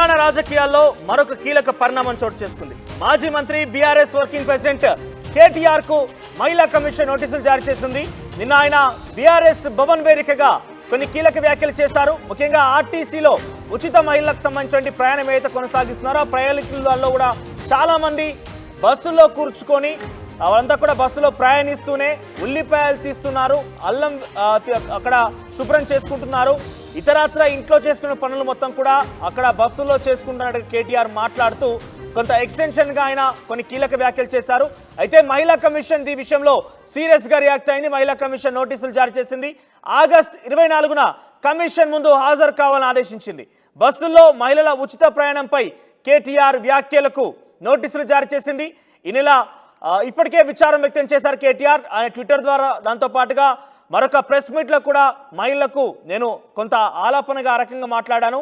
తెలంగాణ రాజకీయాల్లో మరొక కీలక పరిణామం చోటు చేసుకుంది. మాజీ మంత్రి బీఆర్ఎస్ వర్కింగ్ ప్రెసిడెంట్ కేటీఆర్ కు మహిళా కమిషన్ నోటీసులు జారీ చేసింది. నిన్న ఆయన బీఆర్ఎస్ భవన్ వేదికగా కొన్ని కీలక వ్యాఖ్యలు చేశారు. ముఖ్యంగా ఆర్టీసీలో ఉచిత మహిళలకు సంబంధించిన ప్రయాణం ఏదైతే కొనసాగిస్తున్నారో ఆ ప్రయాణికులలో కూడా చాలా మంది బస్సుల్లో కూర్చుకొని వాళ్ళంతా కూడా బస్సులో ప్రయాణిస్తూనే ఉల్లిపాయలు తీస్తున్నారు, అల్లం అక్కడ శుభ్రం చేసుకుంటున్నారు, ఇతరత్ర ఇంట్లో చేసుకునే పనులు మొత్తం కూడా అక్కడ బస్సులో చేసుకుంటున్నట్టు కేటీఆర్ మాట్లాడుతూ కొంత ఎక్స్టెన్షన్ గా ఆయన కొన్ని కీలక వ్యాఖ్యలు చేశారు. అయితే మహిళా కమిషన్ ఈ విషయంలో సీరియస్ గా రియాక్ట్ అయింది. మహిళా కమిషన్ నోటీసులు జారీ చేసింది. ఆగస్టు 24న కమిషన్ ముందు హాజరు కావాలని ఆదేశించింది. బస్సుల్లో మహిళల ఉచిత ప్రయాణంపై కేటీఆర్ వ్యాఖ్యలకు నోటీసులు జారీ చేసింది. ఈ నెల ఇప్పటికే విచారం వ్యక్తం చేశారు కేటీఆర్ ఆయన ట్విట్టర్ ద్వారా. దాంతో పాటుగా మరొక ప్రెస్ మీట్లో కూడా మహిళలకు నేను కొంత ఆలాపనగా ఆ రకంగా మాట్లాడాను,